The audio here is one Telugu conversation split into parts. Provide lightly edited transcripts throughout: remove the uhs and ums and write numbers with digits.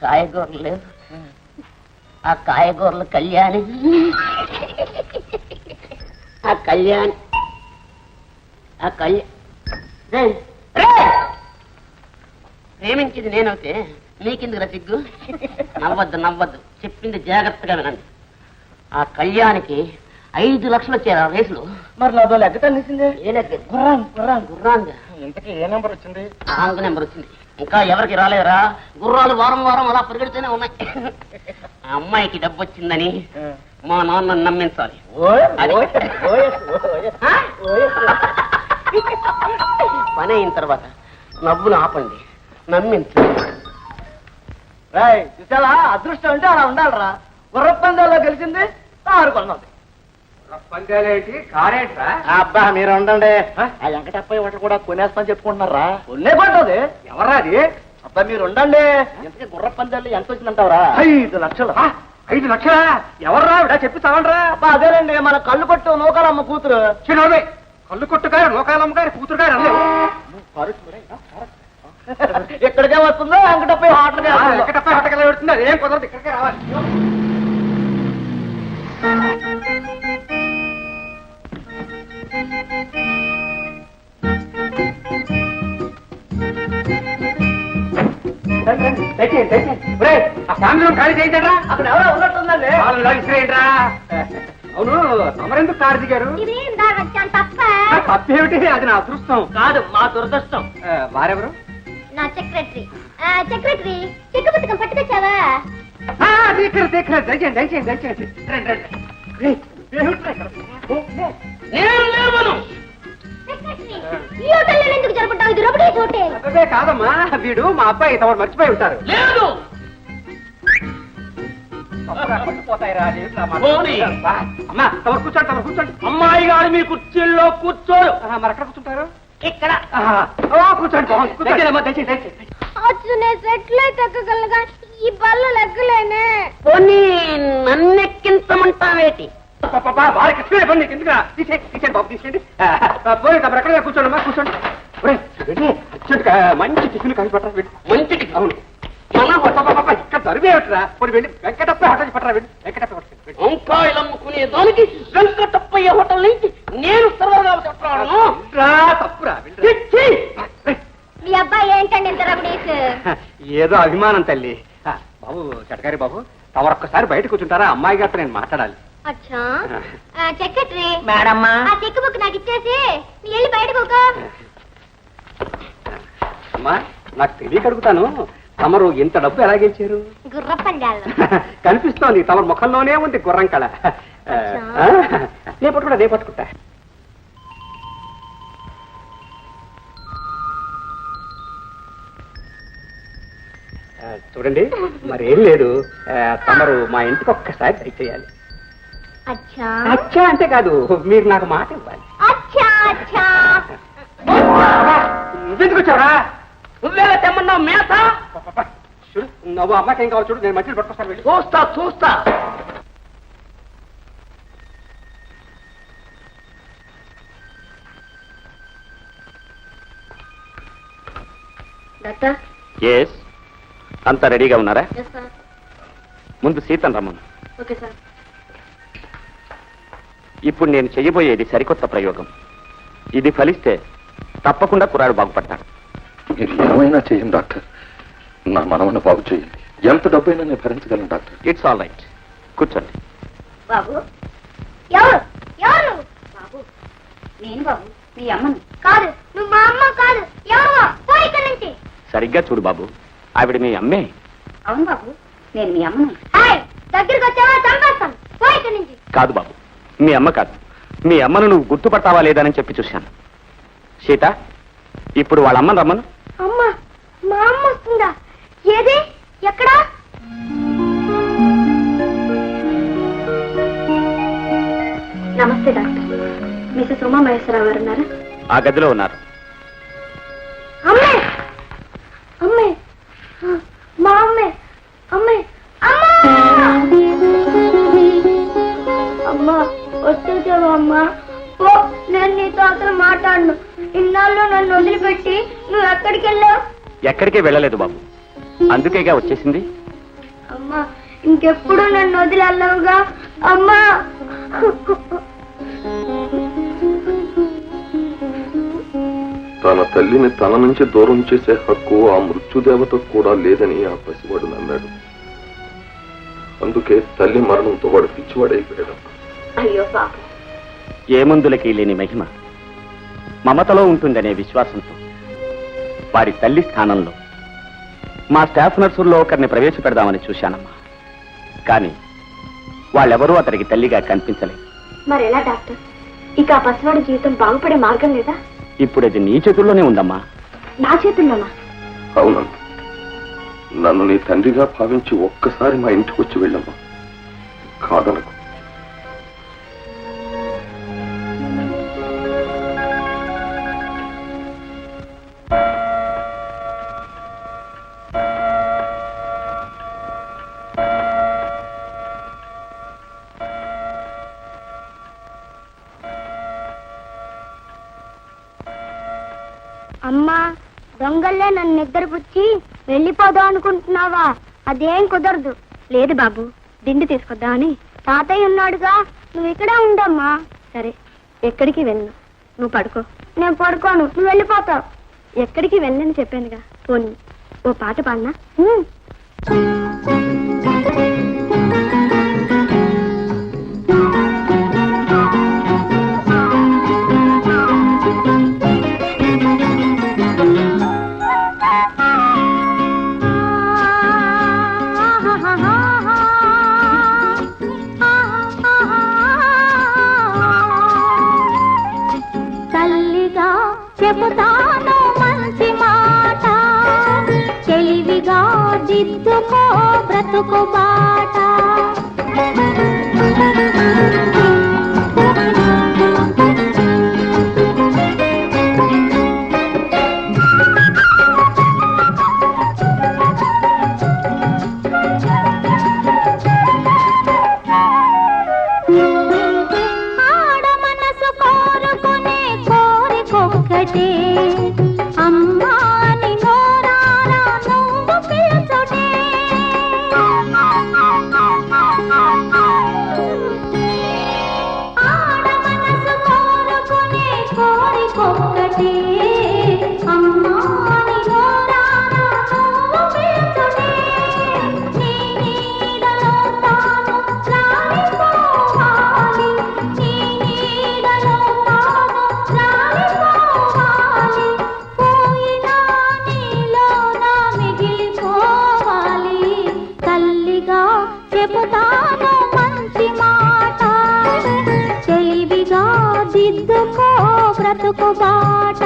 కాయగూరలు లేవు. ఆ కాయగూరలు కళ్యాణి, ఆ కళ్యాణి, ఆ కళ్యాణ్ ప్రేమించింది నేనైతే నీకెందుకు సిగ్గు? నవ్వద్దు నవ్వద్దు, చెప్పింది జాగ్రత్తగా వినండి. ఆ కళ్యాణికి 5 లక్షలు వచ్చారు ఆ రేసులో. మరి నాదో లెక్క తెలిసిందే. ఏ లెక్క? గుర్రాంగా. ఇంతకీ ఏ నెంబర్ వచ్చింది? రాంగ్ నెంబర్ వచ్చింది. ఇంకా ఎవరికి రాలేదురా. గుర్రాలు వారం వారం అలా పరిగెడుతూనే ఉన్నాయి. ఆ అమ్మాయికి డబ్బు వచ్చిందని మా నాన్న నమ్మించాలి. పని అయిన తర్వాత నవ్వును ఆపండి, నమ్మించు. చూసావా, అదృష్టం అంటే అలా ఉండాలరా. గుర్ర పందాల్లో గెలిచింది కారు కొన్నది. పందాలేంటి, కారేంట్రా? అబ్బా మీరు ఉండండి. ఆ వెంకటప్పయ్య ఒకటి కూడా కొనేస్తామని చెప్పుకుంటున్నారా? కొన్నే పడ్డది. ఎవరా అది? అబ్బా మీరు ఉండండి. ఇంతకీ గుర్ర పందాలు ఎంత వచ్చిందంటావరా? 5 లక్షలు. 5 లక్షలా? ఎవర్రా విడా చెప్పి చావండ్రా. అబ్బా అదేనండి, మన కళ్ళు కొట్టు నూకాలమ్మ కూతురు. చిన్నోడే కళ్ళు కొట్టుగారు, నూకాలమ్మ గారి కూతురు గారు అదే. ఇక్కడికే వస్తుందో వెంకటప్పయ్య హోటల్గా? వెంకటప్పయ్య హోటల్గా పెడుతుంది. అదేం కుదరదు, ఇక్కడికే రావాలి. ఖాళీ చేయించండి. అక్కడ ఎవరో ఉన్నట్టుందండి. ఇసిరేయండిరా. అవును, తమరెందుకు కారు దిగారు? తప్పేమిటి? అది నా అదృష్టం కాదు, మా దురదృష్టం. వారెవరు? నా సెక్రటరీ. సెక్రటరీ చెక్కు పుస్తకం పట్టుకొచ్చావా? దయచేయండి దయచేయండి దయచేయండి. రండి రండి. ఈ హోటల్లో ఎందుకు జరుపుకుంటావు? ఇది రబడీ హోటల్. అదే కాదమ్మా, వీడు మా అబ్బాయి తమరు మర్చిపోయి ఉంటారు. లేదు, అమ్మా తమరు కూర్చోండి, తమరు కూర్చోండి. అమ్మాయి గారు మీ కుర్చీల్లో కూర్చోరు. మరి ఎక్కడ కూర్చుంటారు? ఇక్కడ. కూర్చోండి దయచేయండి. సెట్లే తగ్గగలగా ఈ బళ్ళు లెక్కలేనే. పోనీ నన్నెక్కించమంటావేటి? బాగా ఎందుకు తీసేయండి బాబు, తీసేయండి. పోయి తమరు ఎక్కడ కూర్చోండి, కూర్చోండి. మంచి టిఫిన్ కలిసి పట్టరా. మంచి అవును, ఇక్కడ దరివేట్రా. పోయి వెళ్ళి వెంకటప్పయ్య హోటల్ పట్టరా. వెళ్ళి వెంకటప్పయ్య హోటల్. వంకాయలు అమ్ముకునే దానికి వెంకటప్పయ్య హోటల్ నుంచి నేను సర్వగా చెప్పాను. తప్పురా. మీ అబ్బాయి ఏంటండి ఇంత రబడీస్? ఏదో అభిమానం తల్లి. బాబు చటకారి బాబు, తమరొక్కసారి బయట కూర్చుంటారా? అమ్మాయి గారితో నేను మాట్లాడాలి. అచ్చా, సెక్రటరీ మేడమ్మా, ఆ చెక్ బుక్ నాకు ఇచ్చేసి నీ వెళ్ళి బయటకు. అమ్మా నాకు తెలియక అడుగుతాను, తమరు ఇంత డబ్బు ఎలాగించారు? గుర్ర పందాలు. కనిపిస్తోంది, తమ ముఖంలోనే ఉంది గుర్రం కళ. నే పట్టుకుంటా. చూడండి, మరేం లేదు, తమరు మా ఇంటికి ఒక్కసారి దయచేయాలి. అచ్చా అచ్చా అంటే కాదు, మీరు నాకు మాట ఇవ్వాలి. అచ్చా అచ్చా. నువ్వెందుకు వచ్చావా? నువ్వేలా తెమ్మన్నావు మేత? చూడు, నువ్వు అమ్మాయికి ఏం కావాలి చూడు, నేను మంచిగా పట్టుకొస్తాను. వెళ్ళి చూస్తా. డాక్టర్. ఎస్, అంతా రెడీగా ఉన్నారా? Yes sir. ముందు సీతను రమ్మను. Okay sir. ఇప్పుడు నేను చెయ్యబోయేది సరికొత్త ప్రయోగం. ఇది ఫలిస్తే తప్పకుండా కుర్రాడు బాగుపడతాడు. ఏమైనా చేయండి డాక్టర్, నా మనవన్న బాగు చేయండి. ఎంత డబ్బైనా నేను భరించగలను డాక్టర్. ఇట్స్ ఆల్ రైట్, కూర్చోండి. బాబు ఎవరు? ఎవరు బాబు? నేను బాబు, మీ అమ్మను. కాదు, నువ్వు మా అమ్మ కాదు. ఎవరు? పో ఇక్కడి నుంచి. సరిగ్గా చూడు బాబు, ఆవిడ మీ అమ్మే. అవును బాబు, నేను మీ అమ్మను. దగ్గరికి వచ్చావా చంపేస్తాను. పో ఇక్కడి నుంచి. కాదు బాబు, మీ అమ్మ కాదు. మీ అమ్మను నువ్వు గుర్తుపట్టావా లేదని చెప్పి చూశాను. సీత, ఇప్పుడు వాళ్ళ అమ్మను రమ్మను. అమ్మ, మా అమ్మ వస్తుందా? ఏది? ఎక్కడా? నమస్తే డాక్టర్. మిసెస్ ఉమా మహేశ్వరరావు గారు ఉన్నారా? ఆ గదిలో ఉన్నారు. అమ్మే, అమ్మే, మా అమ్మే, అమ్మే, అమ్మా వచ్చేసావా అమ్మా? ఓ, నేను నీతో అసలు మాట్లాడను. ఇన్నాళ్ళు నన్ను వదిలిపెట్టి నువ్వు ఎక్కడికి వెళ్ళావు? ఎక్కడికే వెళ్ళలేదు బాబు, అందుకేగా వచ్చేసింది. అమ్మా ఇంకెప్పుడు నన్ను వదిలేళ్ళవుగా అమ్మా. తన తల్లిని తన నుంచి దూరం చేసే హక్కు ఆ మృత్యుదేవతకు కూడా లేదని ఆ పసివాడు నమ్మాడు. అందుకే తల్లి మరణంతో వాడు పిచ్చివాడైపోయాడు. అయ్యో పాప. ఏ మందులకి లేని మహిమ మమతలో ఉంటుందనే విశ్వాసంతో వారి తల్లి స్థానంలో మా స్టాఫ్ నర్సుల్లో ఒకరిని ప్రవేశపెడదామని చూశానమ్మా. కానీ వాళ్ళెవరూ అతనికి తల్లిగా కనిపించలేదు. మరెలా డాక్టర్? ఇక ఆ పసివాడి జీవితం బాగుపడే మార్గం లేదా? ఇప్పుడు అది నీ చేతుల్లోనే ఉందమ్మా. నా చేతుల్లోనా? అవునమ్మా, నన్ను నీ తండ్రిగా భావించి ఒక్కసారి మా ఇంటికి వచ్చి వెళ్ళమ్మా. కాదనకు. అమ్మా దొంగల్లే నన్ను నిద్రపుచ్చి వెళ్ళిపోదాం అనుకుంటున్నావా? అదేం కుదరదు. లేదు బాబు, దిండి తీసుకొద్దామని. తాతయ్య ఉన్నాడుగా, నువ్వు ఇక్కడే ఉండమ్మా. సరే, ఎక్కడికి వెళ్ళను, నువ్వు పడుకో. నేను పడుకోను, నువ్వు వెళ్ళిపోతావు. ఎక్కడికి వెళ్ళని చెప్పానుగా. పోనీ ఓ పాట పాడినా? తల్లిగా చెబుతాను మంచి మాట, తెలివిగా దిద్దుకో బ్రతుకు బాట. అమ్మాని నోరారా నువ్వు పిలుచుటే, ఆడ మనసు కోరుకునే కోరికొక్కటే. అమ్మాని నోరారా నువ్వు పిలుచుటే, నీ నీడలో తాను రాలిపోవాలి, నీ నీడలో తాను రాలిపోవాలి, పోయినా నీలోనా మిగిలిపోవాలి. తల్లిగా చెబుతాను మంచి మాట, తెలివిగా దిద్దుకో బ్రతుకు బాట.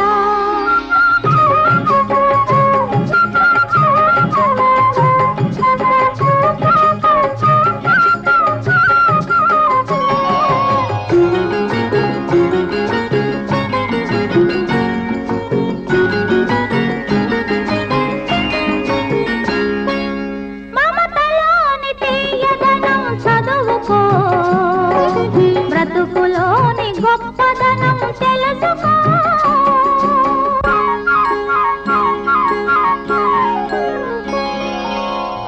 మమతలోని తీయదనం చదువుకో, బ్రతుకులోని గొప్పదనం తెలుసుకో.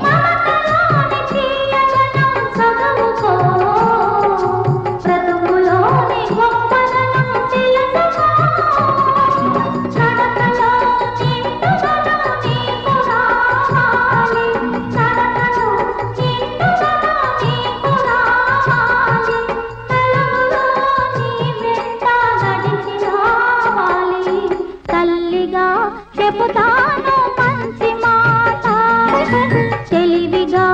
మమతలోని తీయదనం చదువుకో, బ్రతుకులోని గొప్పదనం తెలుసుకో. నడకలో నిండుదనం నీకు రావాలి, నడకలో నిండుదనం నీకు రావాలి, నలుగులో నీ వెంట నడిచి రావాలి. తల్లిగా చెబుతాను మంచి మాట, తెలివిగా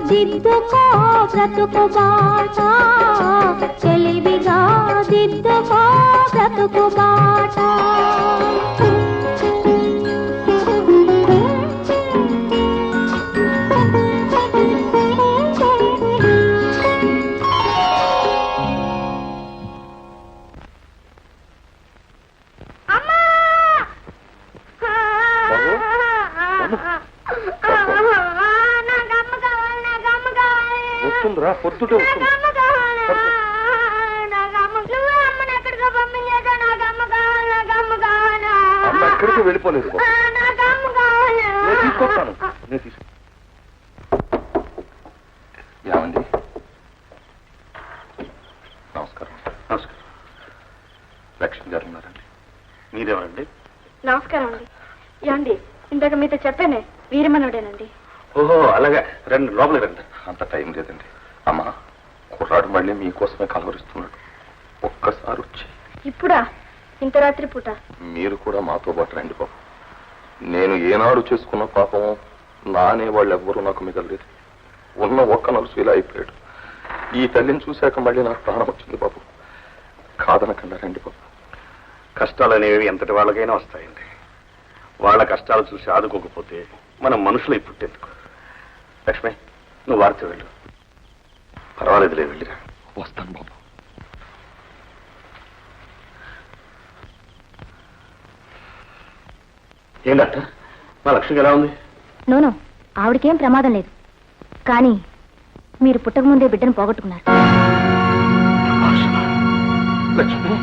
దిద్దుకో బ్రతుకు బాట, తెలివిగా దిద్దుకో బ్రతుకు బాట. వస్తుందిరా, పొద్దుటే వస్తుంది. అమ్మ ఎక్కడికి వెళ్ళిపోలేదు. నేను తీసుకొస్తాను, నేను తీసుకు. నమస్కారం. నమస్కారం. లక్ష్మి గారు ఉన్నారండి? మీరెవరండి? నమస్కారం అండి. ఏమండి ఇందాక మీతో చెప్పానే వీరమనుడేనండి. ఓహో అలాగే రండి, లోపలికి రండి. అంత టైం లేదండి. అమ్మా, కుర్రాడు మళ్ళీ మీకోసమే కలవరిస్తున్నాడు. ఒక్కసారి వచ్చి ఇప్పుడా? ఇంత రాత్రి పూట? మీరు కూడా మాతో పాటు రండి బాబు. నేను ఏనాడు చేసుకున్న పాపం నా అనేవాళ్ళు ఎవ్వరూ నాకు మిగలలేదు. ఉన్న ఒక్క నలుసు ఇలా అయిపోయాడు. ఈ తల్లిని చూశాక మళ్ళీ నాకు ప్రాణం వచ్చింది బాబు. కాదనకుండా రండి బాబు. కష్టాలు అనేవి ఎంతటి వాళ్ళకైనా వస్తాయండి. వాళ్ళ కష్టాలు చూసి ఆదుకోకపోతే మనం మనుషులై పుట్టేందుకు. లక్ష్మి, నువ్వు వారితో వెళ్ళు. పర్వాలేదులే, వెళ్ళిరా. వస్తాను బాబు. ఏం డాక్టర్, మా లక్ష్మికి ఎలా ఉంది? నోనో, ఆవిడకేం ప్రమాదం లేదు. కానీ మీరు పుట్టకముందే బిడ్డను పోగొట్టుకున్నారు. లక్ష్మి